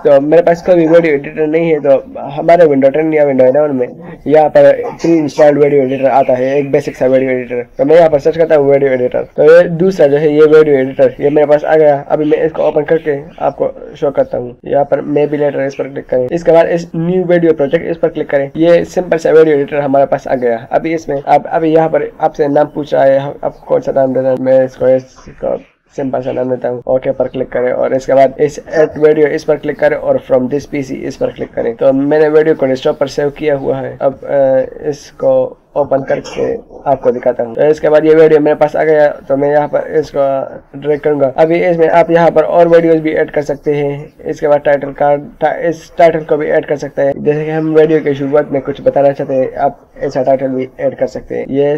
तो मेरे पास कोई भी वीडियो एडिटर नहीं है, तो हमारे विंडो 10 या विंडो 11 में यहाँ पर प्री इंस्टॉल्ड वीडियो एडिटर आता है, एक बेसिक सा वीडियो एडिटर। तो मैं यहाँ पर सर्च करता हूँ वीडियो एडिटर, तो ये दूसरा जो है ये वीडियो एडिटर ये मेरे पास आ गया। अभी मैं इसको ओपन करके आपको शो करता हूँ। यहाँ पर मे बी लेटर इस पर क्लिक करें, इसके बाद इस न्यू वीडियो प्रोजेक्ट इस पर क्लिक करें। ये सिंपल सा वीडियो एडिटर हमारे पास आ गया। अभी इसमें आप अभी यहाँ पर आपसे नाम पूछ रहा है, आपको कौन सा नाम देना है। मैं इसको सिंपल सा नाम देता हूँ। ओके पर क्लिक करें और इसके बाद इस एड वीडियो इस पर क्लिक करें और फ्रॉम दिस पीसी इस पर क्लिक करें। तो मैंने वीडियो को डेस्कटॉप पर सेव किया हुआ है। अब इसको ओपन करके आपको दिखाता हूँ। तो इसके बाद ये वीडियो मेरे पास आ गया, तो मैं यहाँ पर इसको ड्रैग करूंगा। अभी इसमें आप यहाँ पर और वीडियोस भी ऐड कर सकते हैं। इसके बाद टाइटल कार्ड, इस टाइटल को भी ऐड कर सकते हैं। जैसे कि हम वीडियो के शुरुआत में कुछ बताना चाहते हैं, आप ऐसा टाइटल भी ऐड कर सकते हैं। ये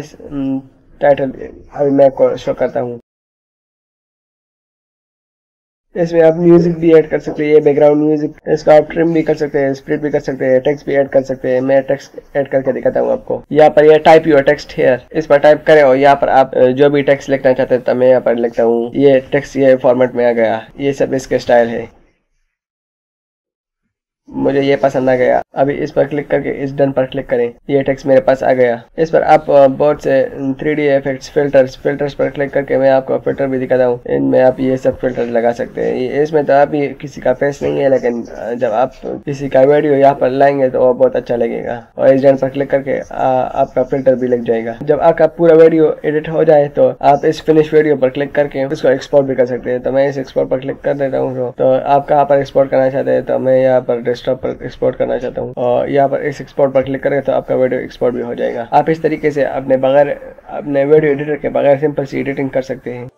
टाइटल अभी मैं आपको शो करता हूँ। इसमें आप म्यूजिक भी ऐड कर सकते हैं, ये बैकग्राउंड म्यूजिक, इसका आप ट्रिम भी कर सकते हैं, स्प्लिट भी कर सकते हैं, टेक्स्ट भी ऐड कर सकते हैं। मैं टेक्स्ट ऐड करके दिखाता हूँ आपको। यहाँ पर ये टाइप योर टेक्स्ट हियर, इस पर टाइप करें और यहाँ पर आप जो भी टेक्स्ट लिखना चाहते हैं, तो मैं यहाँ पर लिखता हूँ। ये टेक्स्ट ये फॉर्मेट में आ गया। ये सब इसके स्टाइल है, मुझे ये पसंद आ गया। अभी इस पर क्लिक करके इस डन पर क्लिक करें, ये टेक्स्ट मेरे पास आ गया। इस पर आप बहुत से 3D इफेक्ट्स, फिल्टर्स पर क्लिक करके मैं आपको फिल्टर भी दिखाता हूँ। इनमें आप ये सब फिल्टर लगा सकते हैं। इसमें तो अभी किसी का फेस नहीं है, लेकिन जब आप किसी का वीडियो यहाँ पर लाएंगे तो वो बहुत अच्छा लगेगा। और इस डन पर क्लिक करके आपका फिल्टर भी लग जाएगा। जब आपका पूरा वीडियो एडिट हो जाए तो आप इस फिनिश वीडियो पर क्लिक करके उसको एक्सपोर्ट भी कर सकते हैं। तो मैं इस एक्सपोर्ट पर क्लिक कर देता हूँ। तो आप कहाँ पर एक्सपोर्ट करना चाहते हैं, तो मैं यहाँ पर डेस्कटॉप पर एक्सपोर्ट करना चाहता हूँ और यहाँ पर इस एक्सपोर्ट पर क्लिक करें तो आपका वीडियो एक्सपोर्ट भी हो जाएगा। आप इस तरीके से अपने वीडियो एडिटर के बगैर सिंपल सी एडिटिंग कर सकते हैं।